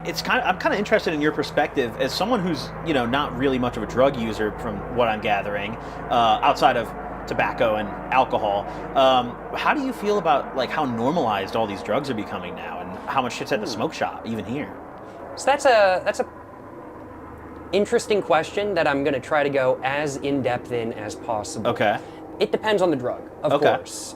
I'm kind of interested in your perspective as someone who's, not really much of a drug user from what I'm gathering, outside of tobacco and alcohol. How do you feel about like how normalized all these drugs are becoming now, and how much shit's at the smoke shop even here? So that's a interesting question that I'm going to try to go as in depth in as possible. Okay. It depends on the drug, of course.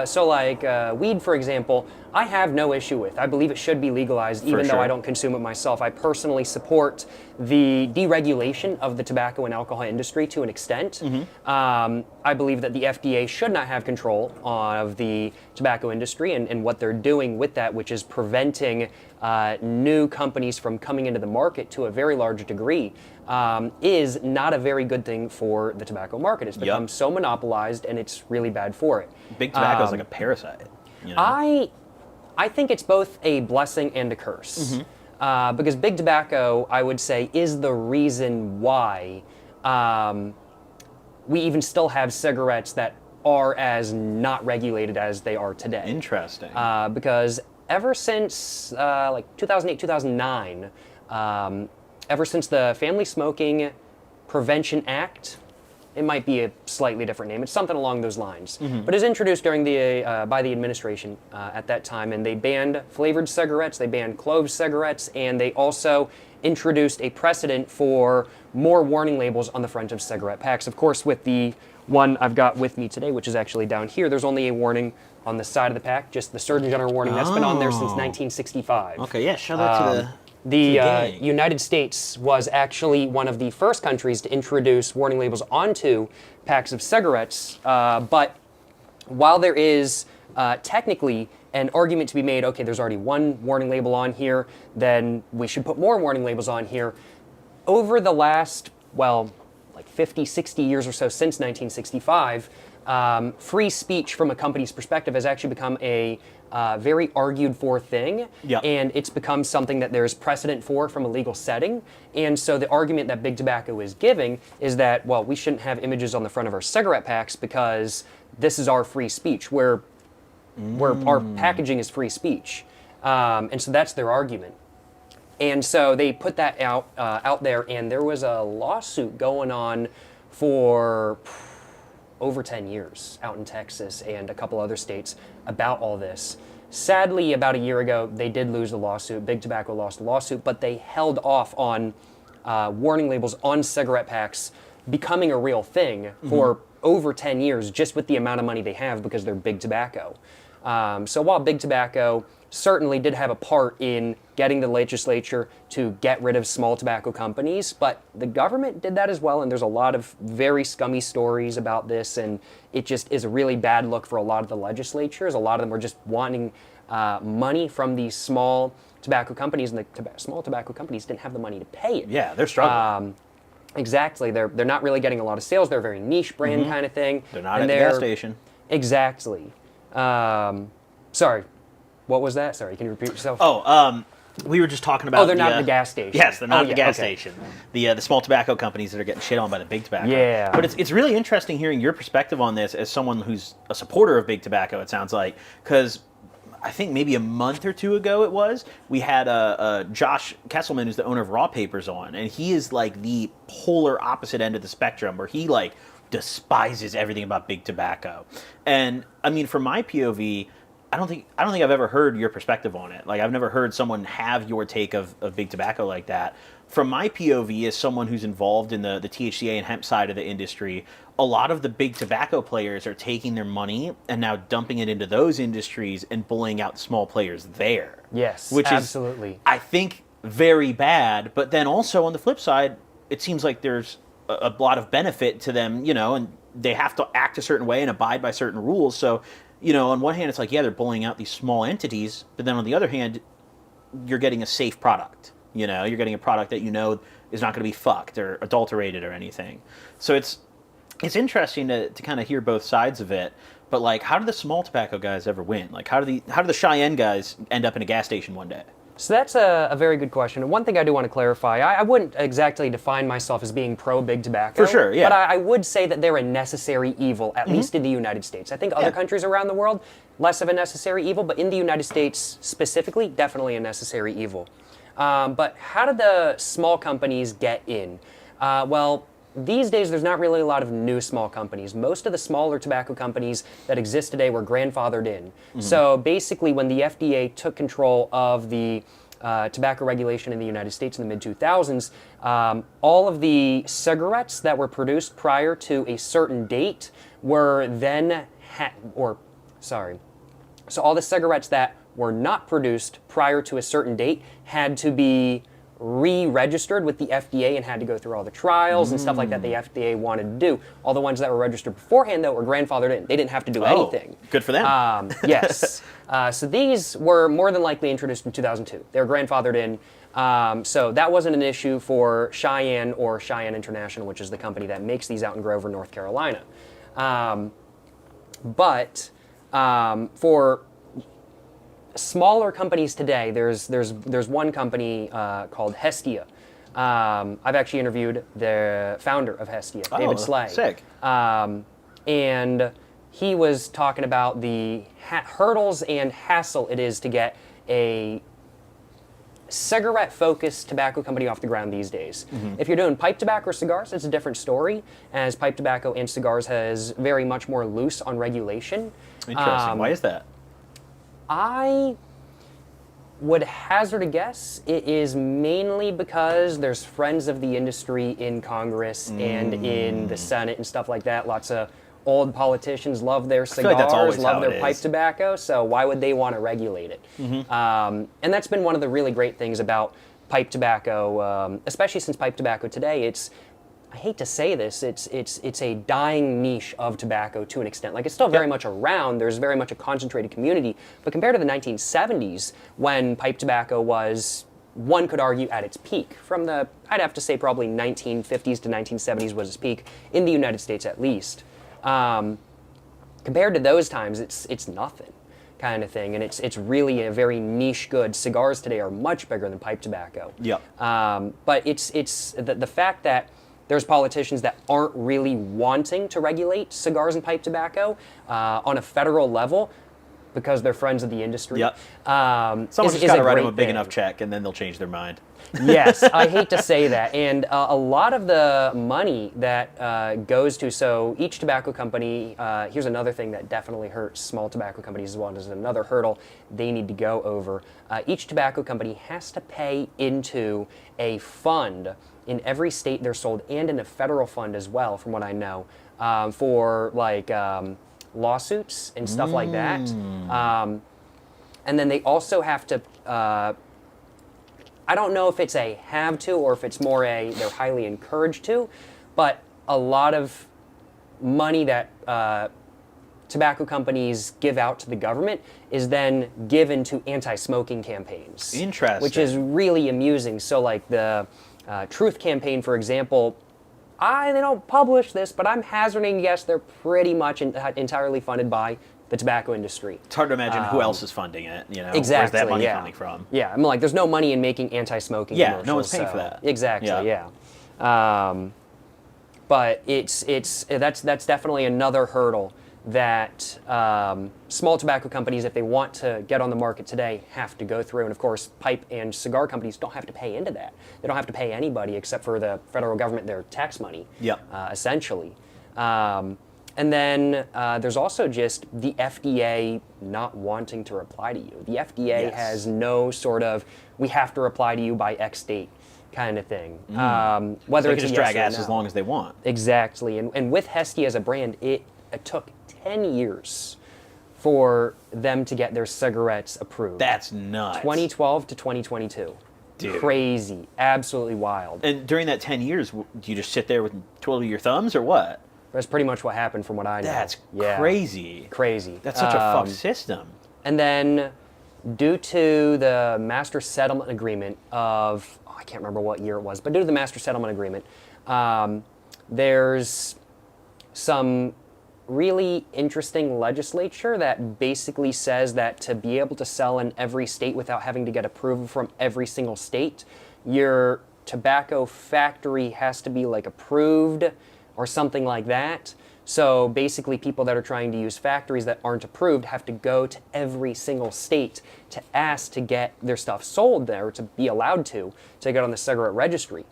So like weed, for example, I have no issue with. I believe it should be legalized, even though I don't consume it myself. I personally support the deregulation of the tobacco and alcohol industry to an extent. I believe that the FDA should not have control of the tobacco industry and what they're doing with that, which is preventing new companies from coming into the market to a very large degree, is not a very good thing for the tobacco market. It's become so monopolized, and it's really bad for it. Big tobacco is like a parasite. You know? I think it's both a blessing and a curse. Because big tobacco, I would say, is the reason why we even still have cigarettes that are as not regulated as they are today. Interesting. Because ever since like 2008, 2009, ever since the Family Smoking Prevention Act, it might be a slightly different name. It's something along those lines. But it was introduced during by the administration at that time, and they banned flavored cigarettes, they banned clove cigarettes, and they also introduced a precedent for more warning labels on the front of cigarette packs. Of course, with the one I've got with me today, which is actually down here, there's only a warning on the side of the pack, just the Surgeon General warning. That's been on there since 1965. Okay, yeah, show that to the... The United States was actually one of the first countries to introduce warning labels onto packs of cigarettes, but while there is technically an argument to be made, okay, there's already one warning label on here, then we should put more warning labels on here. Over the last, well, like 50, 60 years or so since 1965, free speech from a company's perspective has actually become a very argued for thing, and it's become something that there's precedent for from a legal setting. And so the argument that Big Tobacco is giving is that, well, we shouldn't have images on the front of our cigarette packs because this is our free speech, where our packaging is free speech. And so that's their argument. And so they put that out there, and there was a lawsuit going on for over 10 years out in Texas and a couple other states about all this. Sadly, about a year ago, they did lose the lawsuit. Big Tobacco lost the lawsuit, but they held off on warning labels on cigarette packs becoming a real thing for over 10 years, just with the amount of money they have because they're Big Tobacco. So while Big Tobacco certainly did have a part in getting the legislature to get rid of small tobacco companies, but the government did that as well, and there's a lot of very scummy stories about this, and it just is a really bad look for a lot of the legislatures. A lot of them were just wanting money from these small tobacco companies, and the small tobacco companies didn't have the money to pay it. Yeah, they're struggling. Exactly. They're not really getting a lot of sales. They're a very niche brand kind of thing. They're not at the gas station. Exactly. Sorry. What was that? Sorry, can you repeat yourself? We were just talking about... Oh, they're not at the gas station. Yes, they're not at the gas station. The small tobacco companies that are getting shit on by the big tobacco. Yeah. But it's really interesting hearing your perspective on this as someone who's a supporter of big tobacco, it sounds like, because I think maybe a month or two ago we had Josh Kesselman, who's the owner of Raw Papers, on, and he is like the polar opposite end of the spectrum, where he like despises everything about big tobacco. And I mean, from my POV, I don't think I've ever heard your perspective on it. Like, I've never heard someone have your take of big tobacco like that. From my POV, as someone who's involved in the THCA and hemp side of the industry, a lot of the big tobacco players are taking their money and now dumping it into those industries and bullying out the small players there. Yes, which absolutely. is, I think, very bad. But then also on the flip side, it seems like there's a lot of benefit to them, and they have to act a certain way and abide by certain rules. So, on one hand, it's like, yeah, they're bullying out these small entities, but then on the other hand, you're getting a safe product. You're getting a product that is not going to be fucked or adulterated or anything. So it's interesting to kind of hear both sides of it. But like, how do the small tobacco guys ever win? Like, how do the Cheyenne guys end up in a gas station one day? So that's a very good question. And one thing I do want to clarify, I wouldn't exactly define myself as being pro-big tobacco. For sure, yeah. But I would say that they're a necessary evil, at least in the United States. I think other countries around the world, less of a necessary evil, but in the United States specifically, definitely a necessary evil. But how did the small companies get in? Well, these days, there's not really a lot of new small companies. Most of the smaller tobacco companies that exist today were grandfathered in. So basically, when the FDA took control of the tobacco regulation in the United States in the mid-2000s, all of the cigarettes that were produced prior to a certain date were then, so all the cigarettes that were not produced prior to a certain date had to be re-registered with the FDA and had to go through all the trials and stuff like that the FDA wanted to do. All the ones that were registered beforehand, though, were grandfathered in. They didn't have to do anything. Good for them. Yes. So these were more than likely introduced in 2002. They were grandfathered in. So that wasn't an issue for Cheyenne or Cheyenne International, which is the company that makes these out in Grover, North Carolina. But for smaller companies today, there's one company called Hestia. I've actually interviewed the founder of Hestia, David Slay. Sick. And he was talking about the hurdles and hassle it is to get a cigarette-focused tobacco company off the ground these days. If you're doing pipe tobacco or cigars, it's a different story, as pipe tobacco and cigars has very much more loose on regulation. Interesting. Why is that? I would hazard a guess it is mainly because there's friends of the industry in Congress and in the Senate and stuff like that. Lots of old politicians love their feel like that's cigars, always love how their it pipe is. tobacco, so why would they want to regulate it? And that's been one of the really great things about pipe tobacco, especially since pipe tobacco today, I hate to say this, it's a dying niche of tobacco to an extent. Like, it's still very much around, there's very much a concentrated community, but compared to the 1970s, when pipe tobacco was, one could argue, at its peak, from the, I'd have to say probably 1950s to 1970s was its peak, in the United States at least. Compared to those times, it's nothing kind of thing, and it's really a very niche good. Cigars today are much bigger than pipe tobacco. Yep. But it's the fact that there's politicians that aren't really wanting to regulate cigars and pipe tobacco on a federal level because they're friends of the industry. Yep. Someone's just got to write them a big enough check, and then they'll change their mind. Yes, I hate to say that. And a lot of the money that goes to, so each tobacco company, here's another thing that definitely hurts small tobacco companies as well, and is another hurdle they need to go over. Each tobacco company has to pay into a fund in every state they're sold, and in a federal fund as well, from what I know, for like lawsuits and stuff like that. And then they also have to, I don't know if it's a have to or if it's more a they're highly encouraged to, but a lot of money that tobacco companies give out to the government is then given to anti-smoking campaigns. Interesting. Which is really amusing. So like the Truth campaign, for example, they don't publish this, but I'm hazarding a guess they're pretty much entirely funded by the tobacco industry. It's hard to imagine who else is funding it, you know? Exactly, Where's that money yeah. coming from? Yeah, I mean, like, there's no money in making anti-smoking Yeah, commercials. no one's paying for so- that. Exactly, Yeah. But that's definitely another hurdle that small tobacco companies, if they want to get on the market today, have to go through. And of course, pipe and cigar companies don't have to pay into that. They don't have to pay anybody except for the federal government their tax money, Yep. essentially. And then there's also just the FDA not wanting to reply to you. The FDA Yes. has no sort of, we have to reply to you by X date kind of thing. Whether They it's can just a drag yes or ass no. as long as they want. Exactly. And with Hestia as a brand, it took 10 years for them to get their cigarettes approved. That's nuts. 2012 to 2022. Dude. Crazy. Absolutely wild. And during that 10 years, do you just sit there with twiddle your thumbs or what? That's pretty much what happened from what I know. That's Yeah. crazy. Crazy. That's such a fucked system. And then, due to the master settlement agreement of, I can't remember what year it was, but due to the master settlement agreement, there's some really interesting legislature that basically says that to be able to sell in every state without having to get approval from every single state, your tobacco factory has to be like approved or something like that. So basically, people that are trying to use factories that aren't approved have to go to every single state to ask to get their stuff sold there, to be allowed to get on the cigarette registry.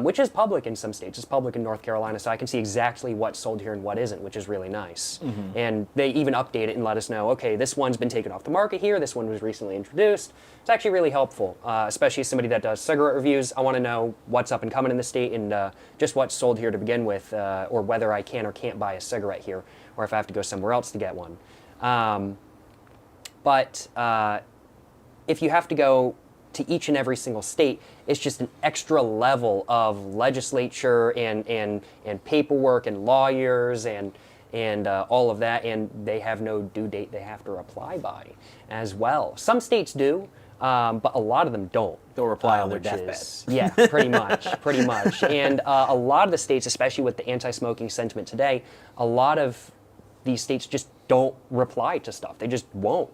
Which is public in some states. It's public in North Carolina, so I can see exactly what's sold here and what isn't, which is really nice. And they even update it and let us know, okay, this one's been taken off the market here, this one was recently introduced. It's actually really helpful, especially as somebody that does cigarette reviews. I want to know what's up and coming in the state and just what's sold here to begin with, or whether I can or can't buy a cigarette here, or if I have to go somewhere else to get one. But if you have to go to each and every single state, it's just an extra level of legislature and paperwork and lawyers and all of that, and they have no due date they have to reply by as well. Some states do, but a lot of them don't. They'll reply on their deathbed. Yeah, pretty much. And a lot of the states, especially with the anti-smoking sentiment today, a lot of these states just don't reply to stuff. They just won't.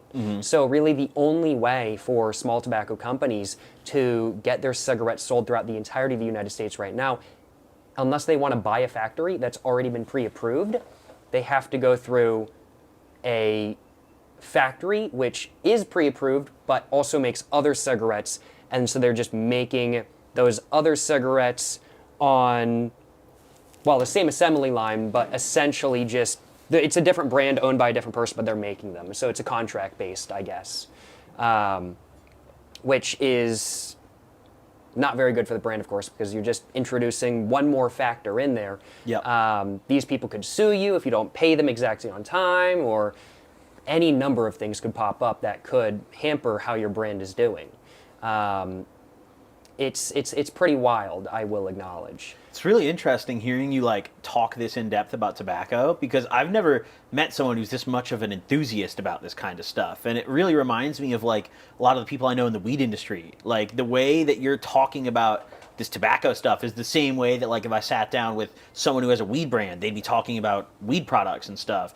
So really the only way for small tobacco companies to get their cigarettes sold throughout the entirety of the United States right now, unless they want to buy a factory that's already been pre-approved, they have to go through a factory which is pre-approved but also makes other cigarettes, and so they're just making those other cigarettes on, well, the same assembly line, but essentially just it's a different brand owned by a different person, but they're making them. So it's a contract based, I guess, which is not very good for the brand, of course, because you're just introducing one more factor in there. Yep. These people could sue you if you don't pay them exactly on time, or any number of things could pop up that could hamper how your brand is doing. It's pretty wild, I will acknowledge. It's really interesting hearing you like talk this in depth about tobacco, because I've never met someone who's this much of an enthusiast about this kind of stuff. And it really reminds me of like a lot of the people I know in the weed industry. Like the way that you're talking about this tobacco stuff is the same way that like if I sat down with someone who has a weed brand, they'd be talking about weed products and stuff.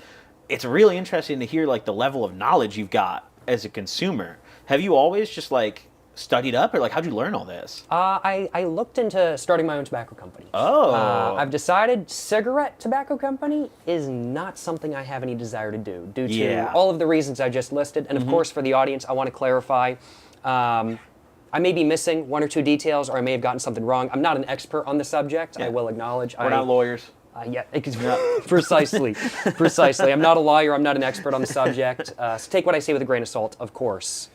It's really interesting to hear like the level of knowledge you've got as a consumer. Have you always just like studied up, or like how'd you learn all this? I looked into starting my own tobacco company. Oh. I've decided cigarette tobacco company is not something I have any desire to do due to all of the reasons I just listed. And of course, for the audience, I want to clarify, I may be missing one or two details, or I may have gotten something wrong. I'm not an expert on the subject, I will acknowledge. We're not lawyers. Yeah, precisely. I'm not a lawyer, I'm not an expert on the subject. So take what I say with a grain of salt, of course.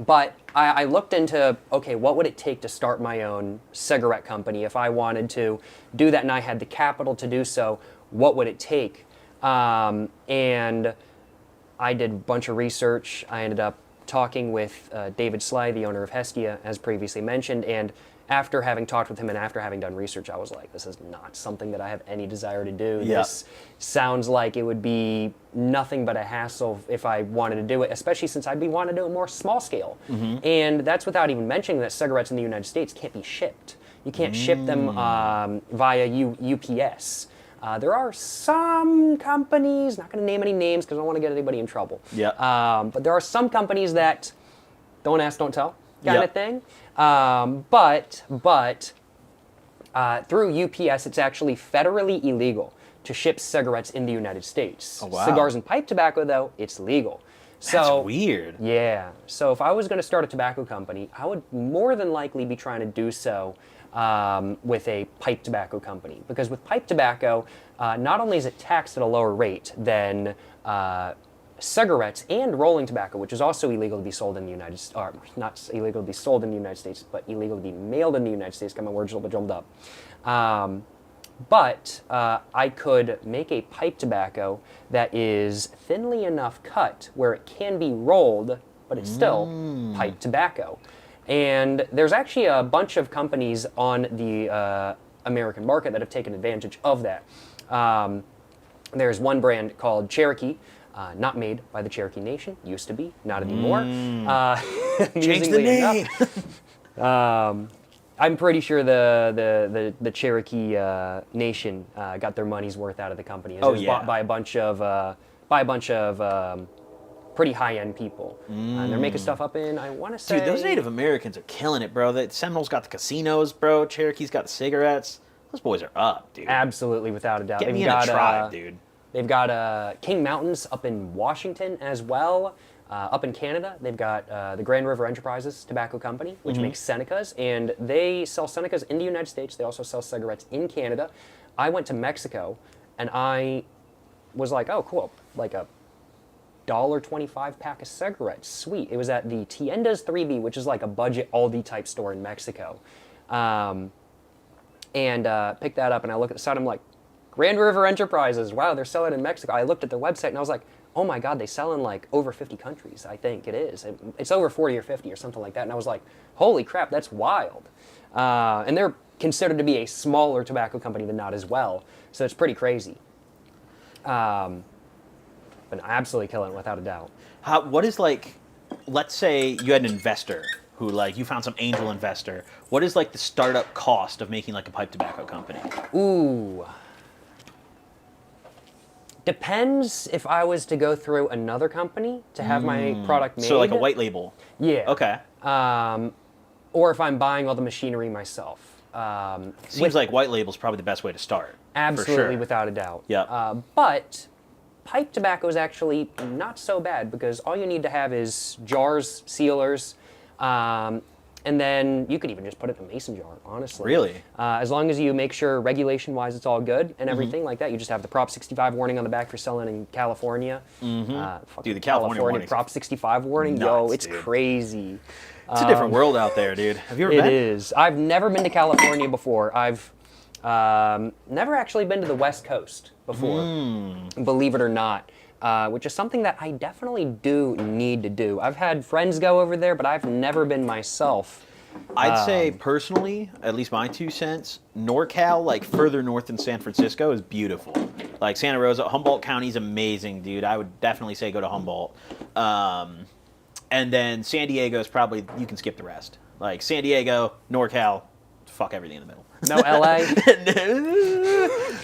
But I looked into, okay, what would it take to start my own cigarette company if I wanted to do that and I had the capital to do so? What would it take? And I did a bunch of research. I ended up talking with David Sly, the owner of Hestia, as previously mentioned, and after having talked with him and after having done research, I was like, this is not something that I have any desire to do. Yeah. This sounds like it would be nothing but a hassle if I wanted to do it, especially since I'd be wanting to do it more small scale. And that's without even mentioning that cigarettes in the United States can't be shipped. You can't ship them via UPS. There are some companies, not going to name any names because I don't want to get anybody in trouble. But there are some companies that don't ask, don't tell kind of thing. But through UPS, it's actually federally illegal to ship cigarettes in the United States. Oh, wow. Cigars and pipe tobacco, though, it's legal. That's weird. Yeah. So if I was going to start a tobacco company, I would more than likely be trying to do so with a pipe tobacco company. Because with pipe tobacco, not only is it taxed at a lower rate than cigarettes and rolling tobacco, which is also illegal to be sold in the United States, or not illegal to be sold in the United States, but illegal to be mailed in the United States. Got my words a little bit jumbled up. But I could make a pipe tobacco that is thinly enough cut where it can be rolled, but it's still pipe tobacco. And there's actually a bunch of companies on the American market that have taken advantage of that. There's one brand called Cherokee, not made by the Cherokee Nation, used to be, not anymore. Change the name. I'm pretty sure the Cherokee Nation got their money's worth out of the company. It was bought by a bunch of pretty high-end people. And they're making stuff up in, I want to say... Dude, those Native Americans are killing it, bro. The Seminoles got the casinos, bro. Cherokee's got the cigarettes. Those boys are up, dude. Absolutely, without a doubt. Get me in a tribe, dude. They've got King Mountains up in Washington as well. Up in Canada, they've got the Grand River Enterprises Tobacco Company, which makes Senecas, and they sell Senecas in the United States. They also sell cigarettes in Canada. I went to Mexico, and I was like, oh, cool, like a $1.25 pack of cigarettes. Sweet. It was at the Tiendas 3B, which is like a budget Aldi type store in Mexico. And picked that up, and I look at the side, I'm like, Grand River Enterprises, wow, they're selling in Mexico. I looked at their website, and I was like, oh my God, they sell in like over 50 countries, I think it is. It's over 40 or 50 or something like that, and I was like, holy crap, that's wild. And they're considered to be a smaller tobacco company than not as well, so it's pretty crazy. But absolutely killing it, without a doubt. What is like, let's say you had an investor who like, you found some angel investor. What is like the startup cost of making like a pipe tobacco company? Ooh. Depends if I was to go through another company to have my product made. So like a white label. Yeah. Okay. Or if I'm buying all the machinery myself. Seems like white label is probably the best way to start. Absolutely, for sure. without a doubt. Yeah. But pipe tobacco is actually not so bad because all you need to have is jars, sealers, and then you could even just put it in a mason jar, honestly. Really? As long as you make sure regulation-wise it's all good and everything like that. You just have the Prop 65 warning on the back for selling in California. Dude, the California warning. Prop 65 warning, nuts, yo, it's dude. crazy. It's a different world out there, dude. Have you ever been? It is. I've never been to California before. I've never actually been to the West Coast before, believe it or not. Which is something that I definitely do need to do. I've had friends go over there, but I've never been myself. I'd say personally, at least my 2 cents, NorCal, like further north than San Francisco, is beautiful. Like Santa Rosa, Humboldt County's amazing, dude. I would definitely say go to Humboldt. And then San Diego is probably, you can skip the rest. Like San Diego, NorCal, fuck everything in the middle. No LA?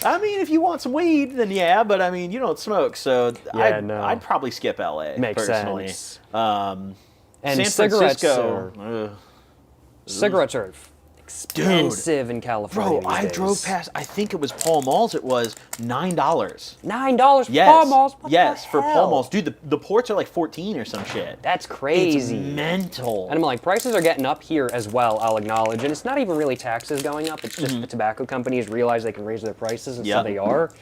I mean, if you want some weed, then yeah, but I mean, you don't smoke, so Yeah, no. I'd probably skip LA, Makes personally. sense. And And San cigarettes Francisco, Cigarettes are expensive in California. bro, I drove past, I think it was Pall Malls, it was $9. $9 for Yes. Pall Malls? What yes, the for hell? Pall Malls. Dude, the ports are like 14 or some shit. That's crazy. It's mental. And I'm like, prices are getting up here as well, I'll acknowledge. And it's not even really taxes going up. It's just the tobacco companies realize they can raise their prices, and so Yep. they are.